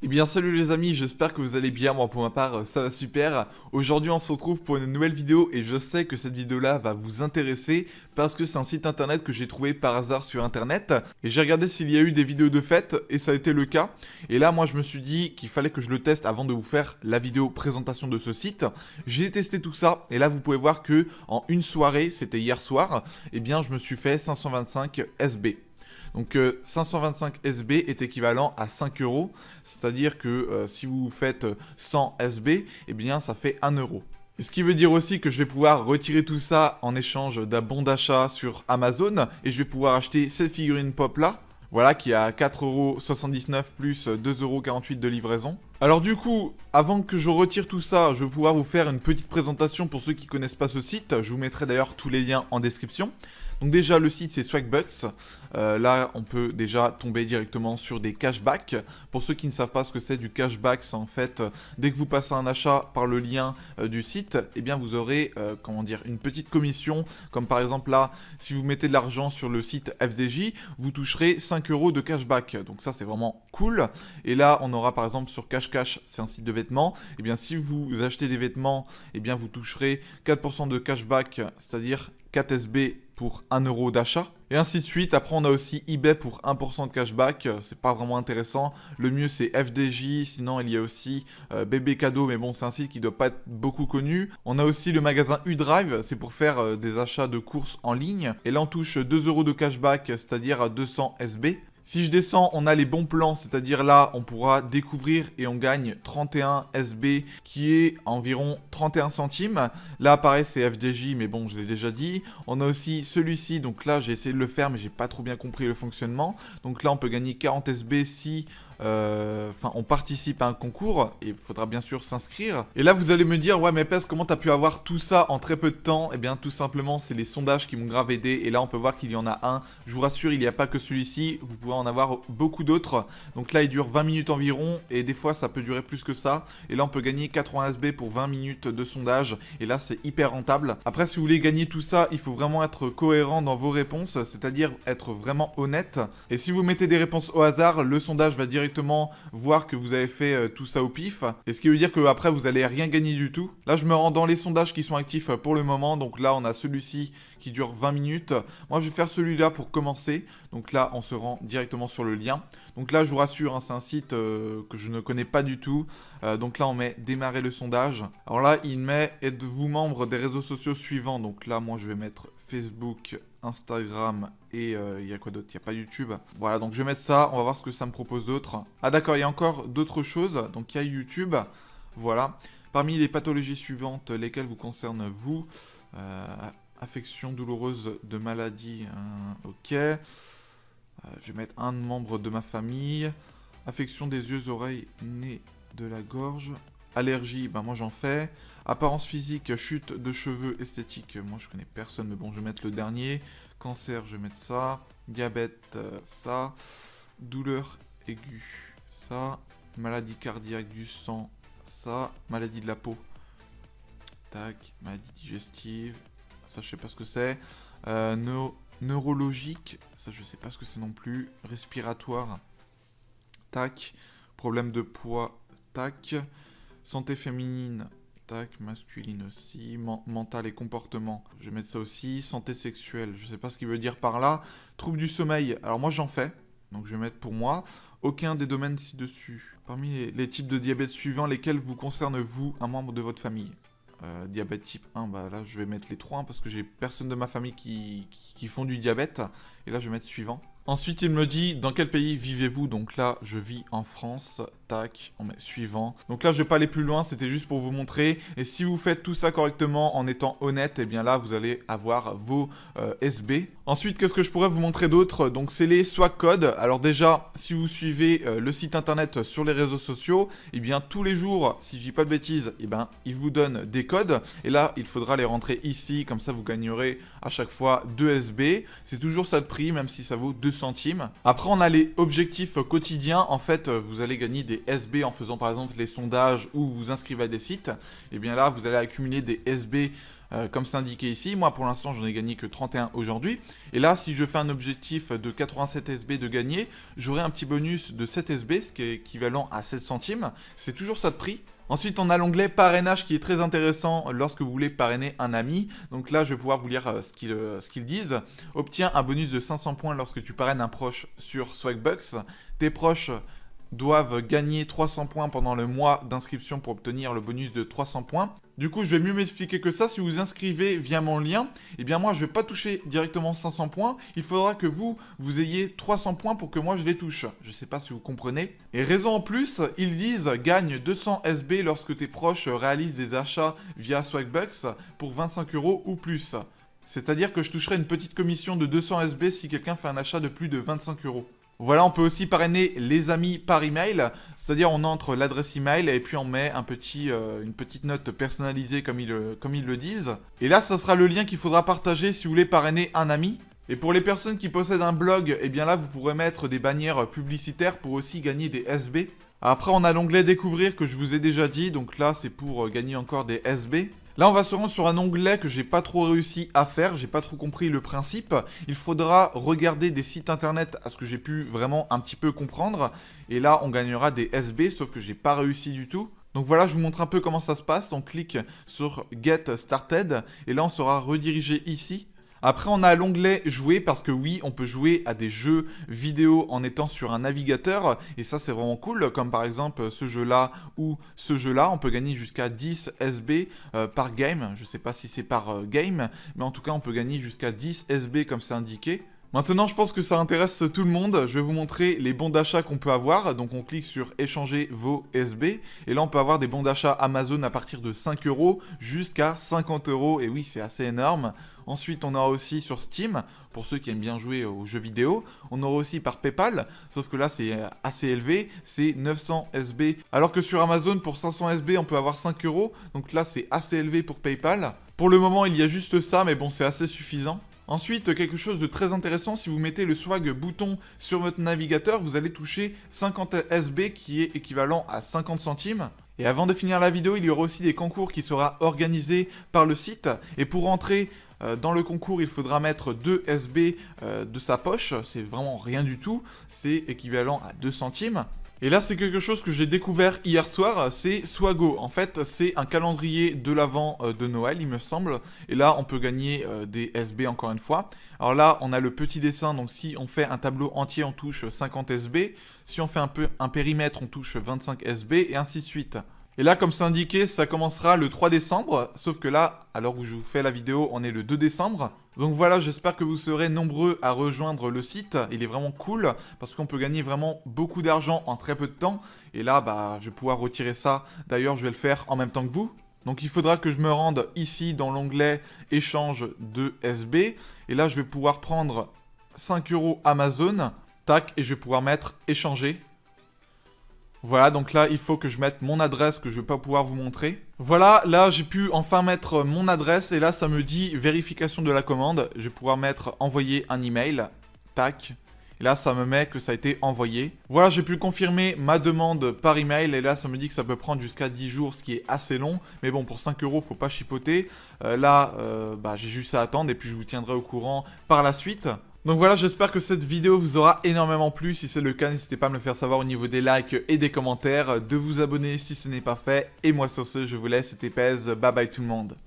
Eh bien salut les amis, j'espère que vous allez bien, moi pour ma part ça va super. Aujourd'hui on se retrouve pour une nouvelle vidéo et je sais que cette vidéo là va vous intéresser parce que c'est un site internet que j'ai trouvé par hasard sur internet et j'ai regardé s'il y a eu des vidéos de fête et ça a été le cas. Et là moi je me suis dit qu'il fallait que je le teste avant de vous faire la vidéo présentation de ce site. J'ai testé tout ça et là vous pouvez voir que en une soirée, c'était hier soir, eh bien je me suis fait 525 SB. Donc 525 SB est équivalent à 5 euros, c'est-à-dire que si vous faites 100 SB, eh bien ça fait 1 euro. Et ce qui veut dire aussi que je vais pouvoir retirer tout ça en échange d'un bon d'achat sur Amazon et je vais pouvoir acheter cette figurine pop là. Voilà, qui est à 4,79€ plus 2,48€ de livraison. Alors du coup, avant que je retire tout ça, je vais pouvoir vous faire une petite présentation pour ceux qui ne connaissent pas ce site. Je vous mettrai d'ailleurs tous les liens en description. Donc déjà, le site c'est Swagbucks. Là, on peut déjà tomber directement sur des cashbacks. Pour ceux qui ne savent pas ce que c'est du cashback, c'est en fait, dès que vous passez un achat par le lien du site, eh bien vous aurez, une petite commission. Comme par exemple là, si vous mettez de l'argent sur le site FDJ, vous toucherez 5 euros de cashback. Donc ça, c'est vraiment cool. Et là, on aura par exemple sur Cash, c'est un site de vêtements. Eh bien, si vous achetez des vêtements, eh bien vous toucherez 4% de cashback, c'est-à-dire 4 SB pour 1 euro d'achat. Et ainsi de suite. Après, on a aussi eBay pour 1% de cashback. C'est pas vraiment intéressant. Le mieux, c'est FDJ. Sinon, il y a aussi Bébé Cadeau. Mais bon, c'est un site qui doit pas être beaucoup connu. On a aussi le magasin U-Drive. C'est pour faire des achats de courses en ligne. Et là, on touche 2 euros de cashback, c'est-à-dire 200 SB. Si je descends, on a les bons plans, c'est-à-dire là, on pourra découvrir et on gagne 31 SB qui est environ 31 centimes. Là, pareil, c'est FDJ, mais bon, je l'ai déjà dit. On a aussi celui-ci, donc là, j'ai essayé de le faire, mais j'ai pas trop bien compris le fonctionnement. Donc là, on peut gagner 40 SB si on participe à un concours et il faudra bien sûr s'inscrire. Et là, vous allez me dire, ouais, mais Pes, comment t'as pu avoir tout ça en très peu de temps? Eh bien, tout simplement, c'est les sondages qui m'ont grave aidé. Et là, on peut voir qu'il y en a un. Je vous rassure, il n'y a pas que celui-ci. Vous pouvez en avoir beaucoup d'autres. Donc là, il dure 20 minutes environ et des fois, ça peut durer plus que ça. Et là, on peut gagner 80 SB pour 20 minutes de sondage. Et là, c'est hyper rentable. Après, si vous voulez gagner tout ça, il faut vraiment être cohérent dans vos réponses, c'est-à-dire être vraiment honnête. Et si vous mettez des réponses au hasard, le sondage va directement voir que vous avez fait tout ça au pif. Et ce qui veut dire que après vous allez rien gagner du tout. Là, je me rends dans les sondages qui sont actifs pour le moment. Donc là, on a celui-ci qui dure 20 minutes. Moi, je vais faire celui-là pour commencer. Donc là, on se rend directement sur le lien. Donc là, je vous rassure, hein, c'est un site que je ne connais pas du tout. Donc là, on met démarrer le sondage. Alors là, il met êtes-vous membre des réseaux sociaux suivants. Donc là, moi, je vais mettre Facebook, Instagram et il y a quoi d'autre? Il n'y a pas YouTube. Voilà, donc je vais mettre ça. On va voir ce que ça me propose d'autre. Ah d'accord, il y a encore d'autres choses. Donc il y a YouTube. Voilà. Parmi les pathologies suivantes, lesquelles vous concernent vous, affection douloureuse de maladie, ok. Je vais mettre un membre de ma famille. Affection des yeux, oreilles, nez, de la gorge. Allergie, ben moi j'en fais. Apparence physique, chute de cheveux, esthétique, moi je connais personne, mais bon, je vais mettre le dernier. Cancer, je vais mettre ça. Diabète, ça. Douleur aiguë, ça. Maladie cardiaque du sang, ça. Maladie de la peau. Tac, maladie digestive, ça je sais pas ce que c'est. Neurologique, ça je sais pas ce que c'est non plus. Respiratoire, tac. Problème de poids, tac. Santé féminine, tac, masculine aussi, mental et comportement, je vais mettre ça aussi, santé sexuelle, je sais pas ce qu'il veut dire par là, trouble du sommeil, alors moi j'en fais, donc je vais mettre pour moi, aucun des domaines ci-dessus. Parmi les types de diabète suivants, lesquels vous concernent vous, un membre de votre famille? Diabète type 1, bah là je vais mettre les 3 parce que j'ai personne de ma famille qui font du diabète, et là je vais mettre suivant. Ensuite, il me dit dans quel pays vivez-vous? Donc là, je vis en France. Tac, on met suivant. Donc là, je vais pas aller plus loin, c'était juste pour vous montrer. Et si vous faites tout ça correctement en étant honnête, eh bien là, vous allez avoir vos SB. Ensuite, qu'est-ce que je pourrais vous montrer d'autre? Donc c'est les swag codes. Alors déjà, si vous suivez le site internet sur les réseaux sociaux, eh bien tous les jours, si je dis pas de bêtises, eh ben ils vous donnent des codes. Et là, il faudra les rentrer ici, comme ça vous gagnerez à chaque fois 2 SB. C'est toujours ça de prix, même si ça vaut 2 centimes. Après, on a les objectifs quotidiens. En fait, vous allez gagner des SB en faisant par exemple les sondages ou vous inscrivez à des sites. Et bien là, vous allez accumuler des SB comme c'est indiqué ici. Moi, pour l'instant, j'en ai gagné que 31 aujourd'hui. Et là, si je fais un objectif de 87 SB de gagner, j'aurai un petit bonus de 7 SB, ce qui est équivalent à 7 centimes. C'est toujours ça de prix. Ensuite, on a l'onglet parrainage qui est très intéressant lorsque vous voulez parrainer un ami. Donc là, je vais pouvoir vous lire ce qu'ils disent. Obtiens un bonus de 500 points lorsque tu parraines un proche sur Swagbucks. Tes proches doivent gagner 300 points pendant le mois d'inscription pour obtenir le bonus de 300 points. Du coup, je vais mieux m'expliquer que ça. Si vous vous inscrivez via mon lien, eh bien moi, je ne vais pas toucher directement 500 points. Il faudra que vous ayez 300 points pour que moi, je les touche. Je ne sais pas si vous comprenez. Et raison en plus, ils disent gagne 200 SB lorsque tes proches réalisent des achats via Swagbucks pour 25 € ou plus. C'est-à-dire que je toucherai une petite commission de 200 SB si quelqu'un fait un achat de plus de 25 €. Voilà, on peut aussi parrainer les amis par email, c'est-à-dire on entre l'adresse email et puis on met une petite note personnalisée comme ils le disent. Et là, ça sera le lien qu'il faudra partager si vous voulez parrainer un ami. Et pour les personnes qui possèdent un blog, eh bien là, vous pourrez mettre des bannières publicitaires pour aussi gagner des SB. Après, on a l'onglet découvrir que je vous ai déjà dit, donc là, c'est pour gagner encore des SB. Là, on va se rendre sur un onglet que j'ai pas trop réussi à faire, j'ai pas trop compris le principe. Il faudra regarder des sites internet à ce que j'ai pu vraiment un petit peu comprendre. Et là, on gagnera des SB, sauf que j'ai pas réussi du tout. Donc voilà, je vous montre un peu comment ça se passe. On clique sur Get Started et là, on sera redirigé ici. Après, on a l'onglet jouer parce que oui, on peut jouer à des jeux vidéo en étant sur un navigateur et ça, c'est vraiment cool. Comme par exemple ce jeu-là ou ce jeu-là, on peut gagner jusqu'à 10 SB par game. Je ne sais pas si c'est par game, mais en tout cas, on peut gagner jusqu'à 10 SB comme c'est indiqué. Maintenant, je pense que ça intéresse tout le monde. Je vais vous montrer les bons d'achat qu'on peut avoir. Donc, on clique sur échanger vos SB. Et là, on peut avoir des bons d'achat Amazon à partir de 5 € jusqu'à 50 €. Et oui, c'est assez énorme. Ensuite, on aura aussi sur Steam, pour ceux qui aiment bien jouer aux jeux vidéo. On aura aussi par PayPal, sauf que là, c'est assez élevé. C'est 900 SB. Alors que sur Amazon, pour 500 SB, on peut avoir 5 €. Donc là, c'est assez élevé pour PayPal. Pour le moment, il y a juste ça, mais bon, c'est assez suffisant. Ensuite, quelque chose de très intéressant, si vous mettez le swag bouton sur votre navigateur, vous allez toucher 50 SB qui est équivalent à 50 centimes. Et avant de finir la vidéo, il y aura aussi des concours qui seront organisés par le site. Et pour entrer dans le concours, il faudra mettre 2 SB de sa poche. C'est vraiment rien du tout. C'est équivalent à 2 centimes. Et là, c'est quelque chose que j'ai découvert hier soir, c'est Swago. En fait, c'est un calendrier de l'Avent de Noël, il me semble. Et là, on peut gagner des SB encore une fois. Alors là, on a le petit dessin, donc si on fait un tableau entier, on touche 50 SB. Si on fait un périmètre, on touche 25 SB, et ainsi de suite. Et là, comme c'est indiqué, ça commencera le 3 décembre, sauf que là, à l'heure où je vous fais la vidéo, on est le 2 décembre. Donc voilà, j'espère que vous serez nombreux à rejoindre le site. Il est vraiment cool, parce qu'on peut gagner vraiment beaucoup d'argent en très peu de temps. Et là, bah, je vais pouvoir retirer ça. D'ailleurs, je vais le faire en même temps que vous. Donc il faudra que je me rende ici dans l'onglet échange de SB. Et là, je vais pouvoir prendre 5 € Amazon. Tac, et je vais pouvoir mettre échanger. Voilà, donc là, il faut que je mette mon adresse que je ne vais pas pouvoir vous montrer. Voilà, là, j'ai pu enfin mettre mon adresse et là, ça me dit vérification de la commande. Je vais pouvoir mettre envoyer un email. Tac. Et là, ça me met que ça a été envoyé. Voilà, j'ai pu confirmer ma demande par email et là, ça me dit que ça peut prendre jusqu'à 10 jours, ce qui est assez long. Mais bon, pour 5 €, faut pas chipoter. Bah, j'ai juste à attendre et puis je vous tiendrai au courant par la suite. Donc voilà, j'espère que cette vidéo vous aura énormément plu. Si c'est le cas, n'hésitez pas à me le faire savoir au niveau des likes et des commentaires, de vous abonner si ce n'est pas fait. Et moi sur ce, je vous laisse, c'était Pez, bye bye tout le monde.